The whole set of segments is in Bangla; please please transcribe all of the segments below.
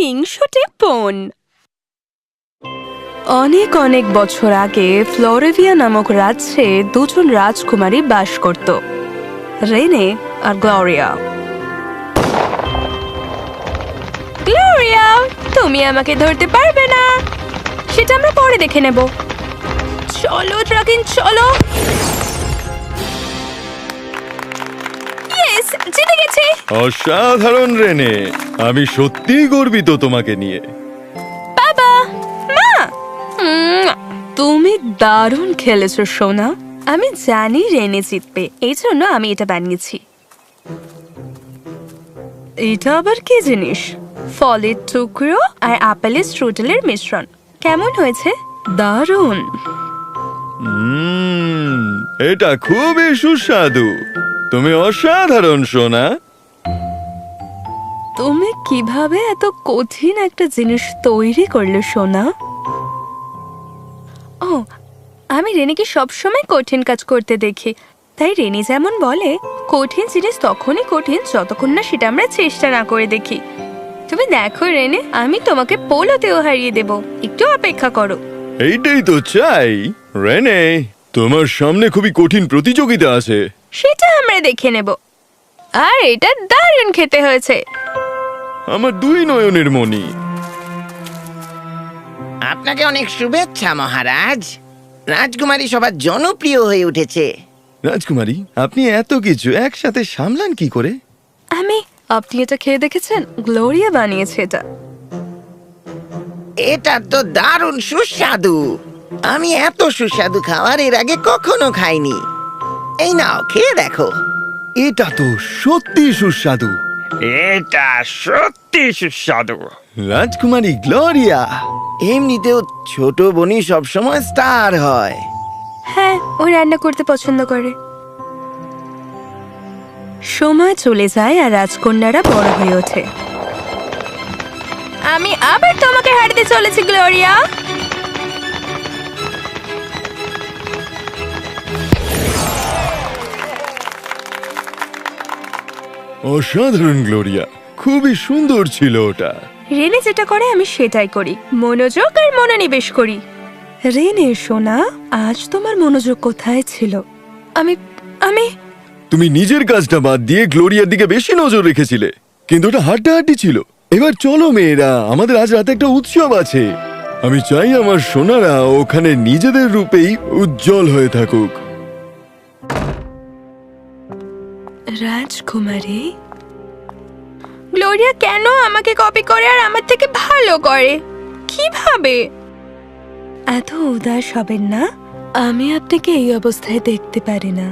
হিংসুটে বোন। অনেক অনেক বছর আগে ফ্লোরিভিয়া নামক রাজ্যে দুজন রাজকুমারী বাস করত, রেনে আর গ্লোরিয়া। গ্লোরিয়া, তুমি আমাকে ধরতে পারবে না, সেটা আমরা পরে দেখে নেব। চলো ড্রাগন, চলো। ইয়েস, জিতে গেছি। অসাধারণ রেনে, আমি সত্যিই গর্বিত তোমাকে নিয়ে। বাবা, মা, তুমি দারুণ খেলেছো সোনা। আমি জানি রেনে জিতবে, এই জন্য আমি এটা বানিয়েছি। এটা আবার কি জিনিস? ফলের টুকরো আর আপেলের স্ট্রুডেলের মিশ্রণ। কেমন হয়েছে? দারুণ। এটা খুবই সুস্বাদু। তুমি অসাধারণ সোনা। তুমি কিভাবে এত কঠিন একটা জিনিস তৈরি করলে সোনা? ও, আমি রেনেকে সবসময় কঠিন কাজ করতে দেখি, তাই রেনে যেমন বলে, কঠিন জিনিস তখনই কঠিন যতক্ষণ না সেটা আমরা চেষ্টা না করে দেখি। তুমি দেখো রেনে, আমি তোমাকে পোলোতেও হারিয়ে দেব, একটু অপেক্ষা করো। এইটাই তো চাই রেনে, তোমার সামনে খুবই কঠিন প্রতিযোগিতা আছে। সেটা আমরা দেখে নেব। আর এটা দারুণ খেতে হয়েছে। আমার দুই নয়নের মণি। আপনাকে অনেক শুভেচ্ছা মহারাজ। রাজকুমারী সবার জনপ্রিয় হয়ে উঠেছে। রাজকুমারী, আপনি এত কিছু একসাথে সামলান কি করে? আপনি এটা খেয়ে দেখেছেন? গ্লোরিয়া বানিয়েছে এটা। এটা তো দারুণ সুস্বাদু। আমি এত সুস্বাদু খাবার এর আগে কখনো খাইনি। এই নাও, খেয়ে দেখো। এটা তো সত্যি সুস্বাদু। এটা সত্যি সুস্বাদু। রাজকুমারী গ্লোরিয়া। এমনিতেও ছোট বোনই সবসময় স্টার হয়। হ্যাঁ, ও রান্না করতে পছন্দ করে। সময় চলে যায় আর রাজকন্যারা বড় হয়ে ওঠে। আমি আবার তোমাকে হারাতে চলেছি গ্লোরিয়া। অসাধারণ গ্লোরিয়া, খুবই সুন্দর ছিল ওটা। রেনে যেটা করে আমি সেটাই করি, মনোযোগ আর মনোনিবেশ করি। রেনে সোনা, আজ তোমার মনোযোগ কোথায় ছিল? আমি আমি তুমি নিজের কাজটা বাদ দিয়ে গ্লোরিয়ার দিকে বেশি নজর রেখেছিলে, কিন্তু ওটা হাড্ডাহাড্ডি ছিল। এবার চলো মেয়েরা, আমাদের আজ রাতে একটা উৎসব আছে। আমি চাই আমার সোনারা ওখানে নিজেদের রূপেই উজ্জ্বল হয়ে থাকুক। রাজকুমারী, গ্লোরিয়া কেন আমাকে কপি করে আর আমার থেকে ভালো করে? কিভাবে? এত উদাস হবেন না, আমি আপনাকে এই অবস্থায় দেখতে পারি না।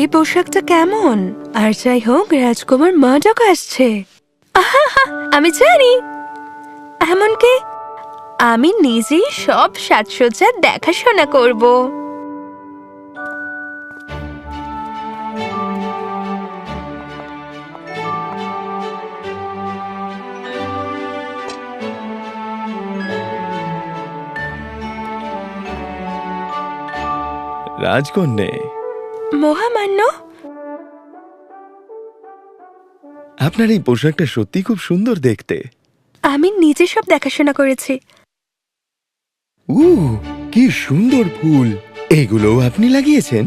এই পোশাকটা কেমন? আর যাই হোক, রাজকুমার মাদক আসছে। আমি জানি, এমনকি আমি নিজেই সব সাজসজ্জার দেখাশোনা করব। রাজকন্যে, মহামান্য, আপনার এই পোশাকটা সত্যি খুব সুন্দর দেখতে। আমি নিজে সব দেখাশোনা করেছি। কি সুন্দর ফুল! এগুলো আপনি লাগিয়েছেন?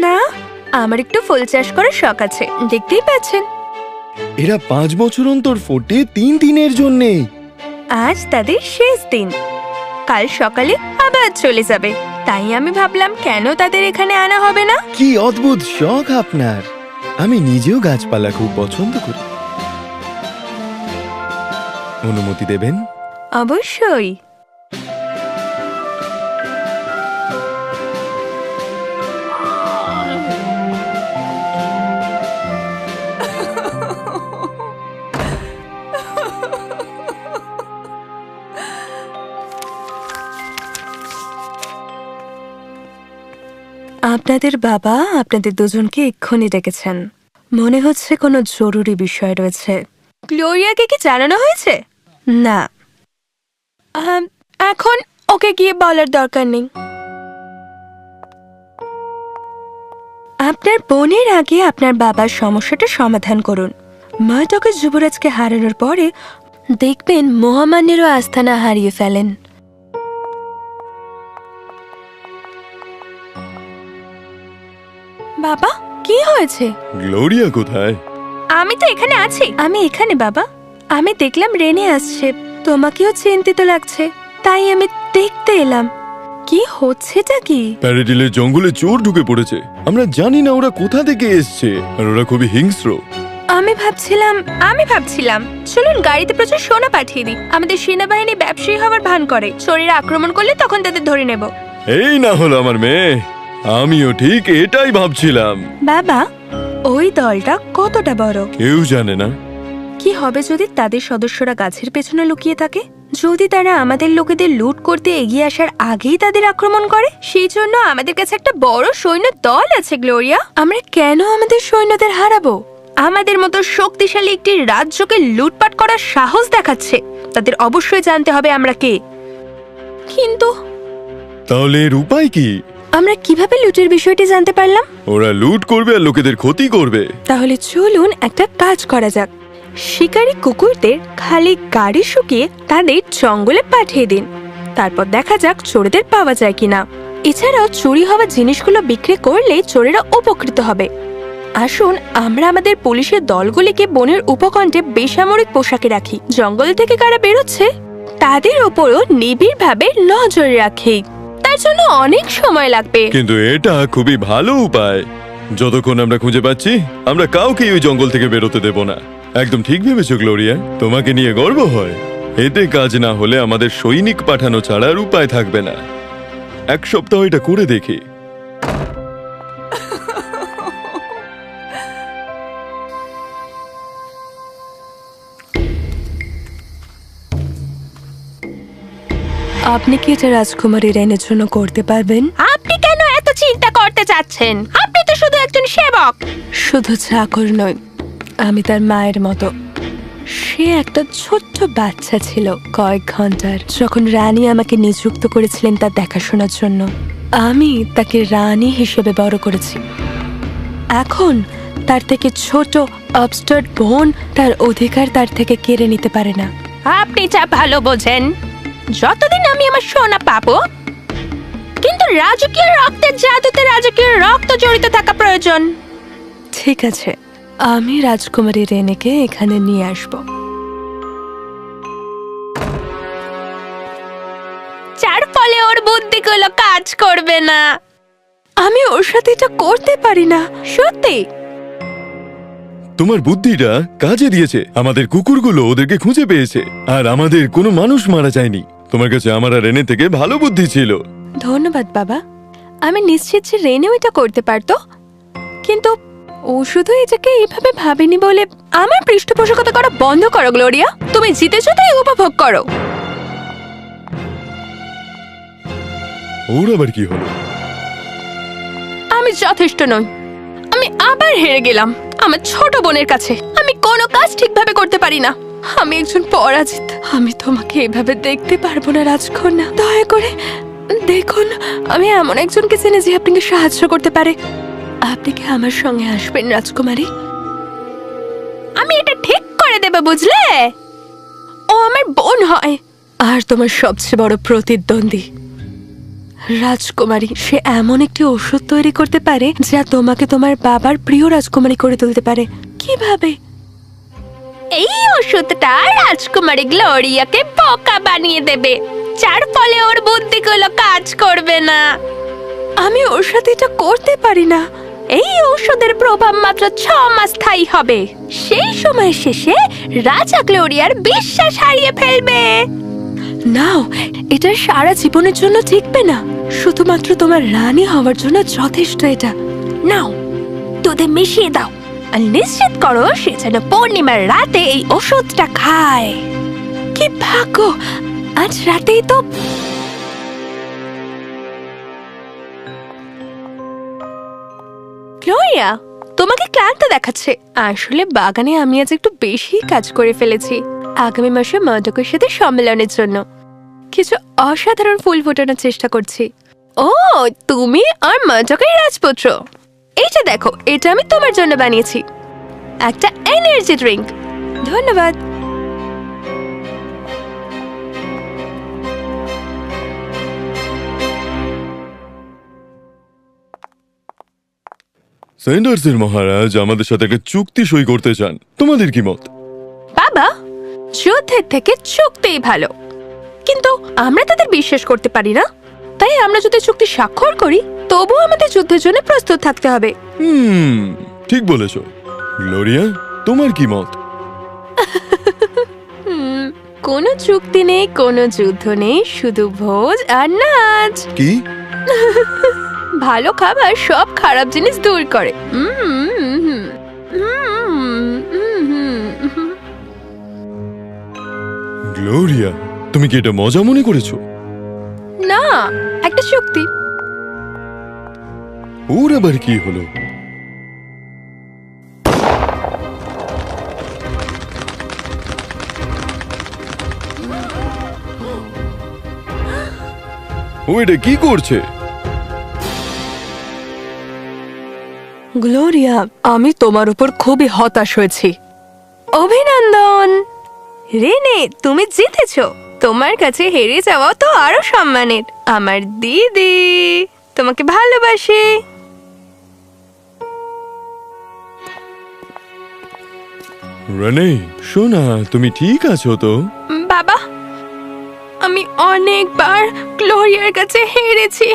না, আমার একটু ফুল চাষ করার শখ আছে, দেখতেই পাচ্ছেন। এরা 5 বছর অন্তর ফোটে 3 দিনের জন্যে। আজ তাদের শেষ দিন, কাল সকালে আবার চলে যাবে, তাই আমি ভাবলাম কেন তাদের এখানে আনা হবে না। কি অদ্ভুত শখ আপনার! আমি নিজেও গাছপালা খুব পছন্দ করি। অনুমতি দেবেন? অবশ্যই। আপনাদের বাবা আপনাদের দুজনকে এক্ষুনি ডেকেছেন। মনে হচ্ছে কোনো জরুরি বিষয় রয়েছে। গ্লোরিয়াকে কি জানানো হয়েছে? না, এখন ওকে গিয়ে বলার দরকার নেই। আপনার বোনের আগে আপনার বাবার সমস্যাটা সমাধান করুন। মার্ডকের যুবরাজকে হারানোর পরে দেখবেন মহামান্যেরও আস্থানা হারিয়ে ফেলেন। বাবা, কি হয়েছে? গ্লোরিয়া কোথায়? আমি তো এখানে আছি। আমি এখানে বাবা। আমি দেখলাম রেনে আসছে, তোমাকেও চিন্তিত লাগছে, তাই আমি দেখতে এলাম। কি হচ্ছেটা কি? প্যারাডিলের জঙ্গলে চোর ঢুকে পড়েছে। আমরা জানি না ওরা কোথা থেকে এসছে, আর ওরা খুবই হিংস্র। আমি ভাবছিলাম চলুন গাড়িতে প্রচুর সোনা পাঠিয়ে দিই। আমাদের সেনাবাহিনী ব্যবসায়ী হওয়ার ভান করে, চোরেরা আক্রমণ করলে তখন তাদের ধরে নেব। এই না হলো আমার মেয়ে, আমিও ঠিক এটাই ভাবছিলাম। বাবা, ওই দলটা কতটা বড়? কেউ জানে না। কি হবে যদি তাদের সদস্যরা গাছের পেছনে লুকিয়ে থাকে? যদি তারা আমাদের লোকেদের লুট করতে এগিয়ে আসার আগেই তাদের আক্রমণ করে? সেই জন্য আমাদের কাছে একটা বড় সৈন্য দল আছে গ্লোরিয়া। আমরা কেন আমাদের সৈন্যদের হারাবো? আমাদের মতো শক্তিশালী একটি রাজ্যকে লুটপাট করার সাহস দেখাচ্ছে। তাদের অবশ্যই জানতে হবে আমরা কে। কিন্তু তাহলে এর উপায় কি? আমরা কিভাবে লুটের বিষয়টি জানতে পারলাম? ওরা লুট করবে আর লোকেদের ক্ষতি করবে। তাহলে চলুন একটা কাজ করা যাক। শিকারী কুকুরদের খালি গাড়ি শুকিয়ে তাদের জঙ্গলে পাঠিয়ে দিন। তারপর দেখা যাক চোরেদের পাওয়া যায় কিনা। এছাড়াও চুরি হওয়া জিনিসগুলো বিক্রি করলে চোরেরা উপকৃত হবে। আসুন আমরা আমাদের পুলিশের দলগুলিকে বনের উপকণ্ঠে বেসামরিক পোশাকে রাখি। জঙ্গল থেকে কারা বেরোচ্ছে তাদের ওপরও নিবিড়ভাবে নজর রাখি। তার জন্য অনেক সময় লাগবে, কিন্তু এটা খুবই ভালো উপায়। যতক্ষণ আমরা খুঁজে পাচ্ছি, আমরা কাউকে ওই জঙ্গল থেকে বেরোতে দেব না। একদম ঠিক ভেবেছো গ্লোরিয়া, তোমাকে নিয়ে গর্ব হয়। এতে কাজ না হলে আমাদের সৈনিক পাঠানো ছাড়া আর উপায় থাকবে না। এক সপ্তাহ এটা করে দেখি। আপনি কি এটা রাজকুমারী রেনের জন্য করতে পারবেন? আপনি কেন এত চিন্তা করতে চাচ্ছেন? আপনি তো শুধু একজন সেবক। শুধু চাকর নয়, আমি তার মায়ের মতো। সে একটা ছোট্ট বাচ্চা ছিল কয়েক ঘন্টার, যখন রানী আমাকে নিযুক্ত করেছিলেন তার দেখাশোনার জন্য। আমি তাকে রানী হিসেবে বড় করেছি। এখন তার থেকে ছোট আপস্টার্ট বোন তার অধিকার তার থেকে কেড়ে নিতে পারে না। আপনি যা ভালো বোঝেন, যতদিন আমি আমার সোনা পাবো। কিন্তু রাজকীয় রক্তের জাদুতে রাজকীয় রক্ত জড়িত থাকা প্রয়োজন। ঠিক আছে, আমি রাজকুমারী রেনেকে এখানে নিয়ে আসব। যার ফলে ওর বুদ্ধিগুলো কাজ করবে না। আমি ওর সাথে এটা করতে পারি না, সত্যি। তোমার বুদ্ধিটা কাজে দিয়েছে। আমাদের কুকুরগুলো ওদেরকে খুঁজে পেয়েছে, আর আমাদের কোনো মানুষ মারা যায়নি। তোমার কাছে আমার আর রেনে থেকে ভালো বুদ্ধি ছিল। ধন্যবাদ বাবা। আমি নিশ্চিত যে রেনেও এটা করতে পারতো, কিন্তু ও শুধু এটাকে এইভাবে ভাবেনি বলে। আমার পৃষ্ঠপোষকতা করা বন্ধ করো গ্লোরিয়া। তুমি জিতেছো তাই উপভোগ করো। ওর আবার কি হলো? আমি যথেষ্ট নই। আমি আবার হেরে গেলাম আমার ছোট বোনের কাছে। আমি কোনো কাজ ঠিকভাবে করতে পারি না। আমি একজন পরাজিত। আমি তোমাকে এভাবে দেখতে পারবো না রাজকন্যা। দয়া করে দেখুন, আমি এমন একজনকে চিনি যে আপনাকে সাহায্য করতে পারে। আপনি কি আমার সঙ্গে আসবেন রাজকুমারী? আমি এটা ঠিক করে দেব, বুঝলে? ও আমার বোন হয়, আর তোমার সবচেয়ে বড় প্রতিদ্বন্দ্বী। রাজকুমারী, সে এমন একটি ওষুধ তৈরি করতে পারে যা তোমাকে তোমার বাবার প্রিয় রাজকুমারী করে তুলতে পারে। কিভাবে? এই ওষুধটা রাজকুমারী গ্লোরিয়াকে বোকা বানিয়ে দেবে, যার ফলে ওর বুদ্ধিগুলো কাজ করবে না। আমি ওর সাথে এটা করতে পারি না। এই ঔষধের প্রভাব মাত্র 6 মাস স্থায়ী হবে। সেই সময় শেষে রাজা গ্লোরিয়ার বিশ্বাস হারিয়ে ফেলবে। নাও, এটা সারা জীবনের জন্য টিকবে না। শুধুমাত্র তোমার রানী হওয়ার জন্য যথেষ্ট এটা। নাও, দুধে মিশিয়ে দাও আর নিশ্চিত করো সে যেন পূর্ণিমার রাতে এই ওষুধটা খায়। কি ভাগ্য, আজ রাতেই তো। গ্লোরিয়া, তোমাকে ক্লান্ত দেখাচ্ছে। আসলে বাগানে আমি আজ একটু বেশি কাজ করে ফেলেছি আগামী মাসে মাদকের সাথে সম্মেলনের জন্য। কিছু অসাধারণ ফুল ফোটানোর চেষ্টা করছি। ও, তুমি আর মাদকের রাজপুত্র। এইটা দেখো, এটা আমি তোমার জন্য বানিয়েছি। একটা এনার্জি ড্রিঙ্ক। ধন্যবাদ। সেন্ডার্সের মহারাজ আমাদের সাথে একটা চুক্তি সই করতে চান, তোমাদের কি মত? বাবা, যুদ্ধের থেকে চুক্তিই ভালো, কিন্তু আমরা তাদের বিশ্বাস করতে পারি না। তাই আমরা যদি চুক্তি স্বাক্ষর করি তবু আমাদের যুদ্ধের জন্য প্রস্তুত থাকতে হবে। ঠিক বলেছ। গ্লোরিয়া, তোমার কি মত? কোনো চুক্তি নেই, কোনো যুদ্ধ নেই, শুধু ভোজ আর নাচ। কি? ভালো খাবার সব খারাপ জিনিস দূর করে। গ্লোরিয়া, তুমি কি এটা মজা মনে করেছো? না, একটা চুক্তি। ওর আবার কি হলো? ও এটা কি করছে? গ্লোরিয়া, আমি তোমার উপর খুবই হতাশ হয়েছি। অভিনন্দন রেনে, তুমি জিতেছো। তোমার কাছে হেরে যাওয়া তো আরো সম্মানের। আমার দিদি তোমাকে ভালোবাসে। রেনে, শোনা, তুমি ঠিক আছো তো? বাবা, আমি অনেকবার গ্লোরিয়ার কাছে হেরেছি।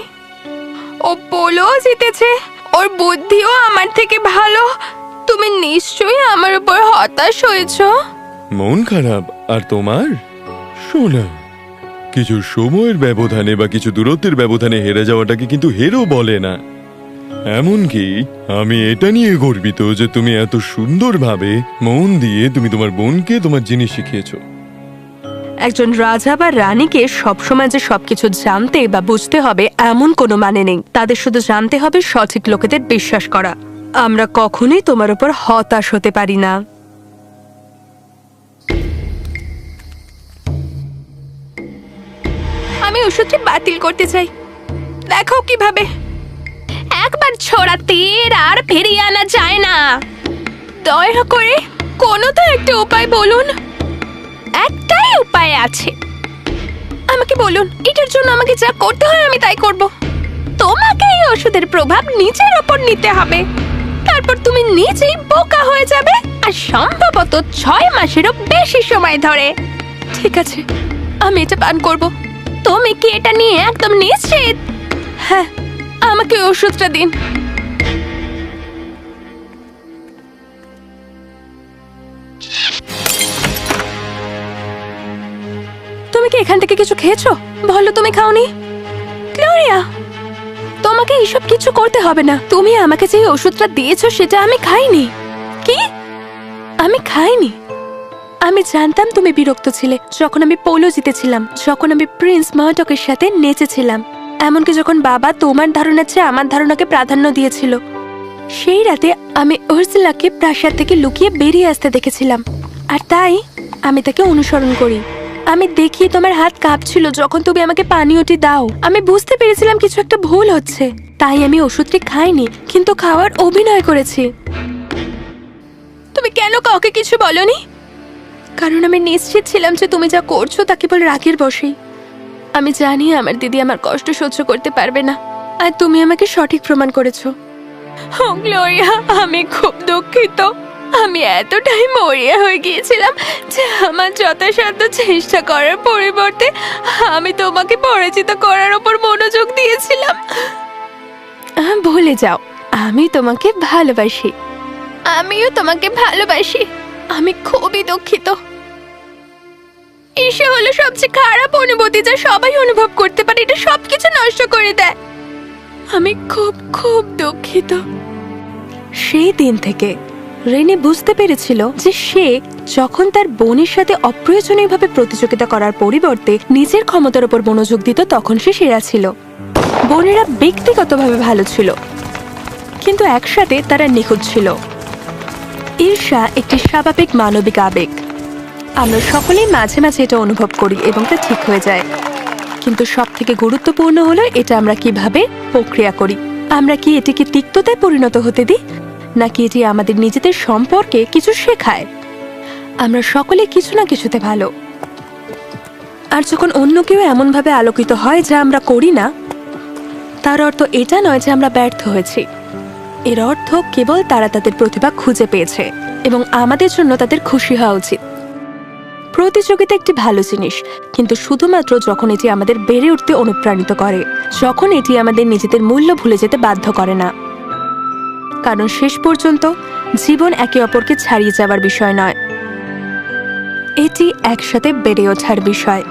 ও পোলো জিতেছে, ওর বুদ্ধিও আমার থেকে ভালো। তুমি নিশ্চয়ই আমার উপর হতাশ হয়েছো। মন খারাপ? আর তোমার? শোনা, কিছু সময়ের ব্যবধানে বা কিছু দূরত্বের ব্যবধানে হেরে যাওয়াটাকে কিন্তু হেরো বলে না। এমনকি আমি এটা নিয়ে গর্বিত যে তুমি এত সুন্দরভাবে মন দিয়ে তুমি তোমার বোনকে তোমার জিনিস শিখিয়েছো। একজন রাজা বা রানীকে সবসময় যে সবকিছু জানতে বা বুঝতে হবে এমন কোনো মানে নেই। তাদের শুধু জানতে হবে সঠিক লোকেদের বিশ্বাস করা। আমরা কখনোই তোমার উপর হতাশ হতে পারি না। আমি ওষুধটি বাতিল করতে চাই। দেখো কিভাবে। একবার ছোড়া তীর আর ফিরিয়ে আনা যায় না। দয়া করে কোনো তো একটা উপায় বলুন। একটাই উপায় আছে। আমাকে বলুন, এটার জন্য আমাকে যা করতে হয় আমি তাই করব। তোমাকে এই ওষুধের প্রভাব নিজের ওপর নিতে হবে। তারপর তুমি নিজেই বোকা হয়ে যাবে, আর সম্ভবত 6 মাসেরও বেশি সময় ধরে। ঠিক আছে, আমি এটা পান করব। তুমি কি এটা নিয়ে একদম নিশ্চিত? হ্যাঁ, আমাকে ওষুধটা দিন। তুমি কি এখান থেকে কিছু খেয়েছো? বলো তুমি খাওনি। গ্লোরিয়া, তোমাকে এইসব কিছু করতে হবে না। তুমি আমাকে যে ওষুধটা দিয়েছো সেটা আমি খাইনি। কি? আমি খাইনি? আমি জানতাম তুমি বিরক্ত ছিলে যখন আমি পোলো জিতেছিলাম, যখন আমি প্রিন্স মার্টকের সাথে নেচেছিলাম, এমনকি যখন বাবা তোমার ধারণার চেয়ে আমার ধারণাকে প্রাধান্য দিয়েছিল। সেই রাতে আমি উর্সুলাকে প্রাসাদ থেকে লুকিয়ে বেরিয়ে আসতে দেখেছিলাম, আর তাই আমি তাকে অনুসরণ করি। আমি দেখি তোমার হাত কাঁপছিল যখন তুমি আমাকে পানীয়টি দাও। আমি বুঝতে পেরেছিলাম কিছু একটা ভুল হচ্ছে, তাই আমি ওষুধটি খাইনি, কিন্তু খাওয়ার অভিনয় করেছি। তুমি কেন কাউকে কিছু বলনি? কারণ আমি নিশ্চিত ছিলাম যে তুমি যা করছো তা কেবল রাগের বশেই। আমি জানি আমার দিদি আমার কষ্ট সহ্য করতে পারবে না, আর তুমি আমাকে সঠিক প্রমাণ করেছো। ও গ্লোরিয়া, আমি খুব দুঃখিত। আমি এতটাই মরিয়া হয়ে গিয়েছিলাম যে আমার যথাসাধ্য চেষ্টা করার পরিবর্তে আমি তোমাকে পরাজিত করার উপর মনোযোগ দিয়েছিলাম। ভুলে যাও, আমি তোমাকে ভালোবাসি। আমিও তোমাকে ভালোবাসি। আমি খুবই দুঃখিত। ঈর্ষা হলো সবচেয়ে খারাপ অনুভূতি যা সবাই অনুভব করতে পারে। এটা সবকিছু নষ্ট করে দেয়। আমি খুব খুব দুঃখিত। সেই দিন থেকে রেনে বুঝতে পেরেছিল যে সে যখন তার বোনের সাথে অপ্রয়োজনীয়ভাবে প্রতিযোগিতা করার পরিবর্তে নিজের ক্ষমতার উপর মনোযোগ দিত তখন সে সেরা ছিল। বোনেরা ব্যক্তিগতভাবে ভালো ছিল, কিন্তু একসাথে তারা নিখুঁত ছিল। ঈর্ষা একটি স্বাভাবিক মানবিক আবেগ। আমরা সকলেই মাঝে মাঝে এটা অনুভব করি এবং তা ঠিক হয়ে যায়, কিন্তু সব থেকে গুরুত্বপূর্ণ হলো এটা আমরা কিভাবে প্রক্রিয়া করি। আমরা কি এটিকে তিক্ততায় পরিণত হতে দিই, নাকি এটি আমাদের নিজেদের সম্পর্কে কিছু শেখায়? আমরা সকলে কিছু না কিছুতে ভালো, আর যখন অন্য কেউ এমনভাবে আলোকিত হয় যা আমরা করি না, তার অর্থ এটা নয় যে আমরা ব্যর্থ হয়েছি। এর অর্থ কেবল তারা তাদের প্রতিভা খুঁজে পেয়েছে এবং আমাদের জন্য তাদের খুশি হওয়া উচিত। প্রতিযোগিতা একটি ভালো জিনিস, কিন্তু শুধুমাত্র যখন এটি আমাদের বেড়ে উঠতে অনুপ্রাণিত করে, যখন এটি আমাদের নিজেদের মূল্য ভুলে যেতে বাধ্য করে না। কারণ শেষ পর্যন্ত জীবন একে অপরকে ছাড়িয়ে যাওয়ার বিষয় নয়, এটি একসাথে বেড়ে ওঠার বিষয়।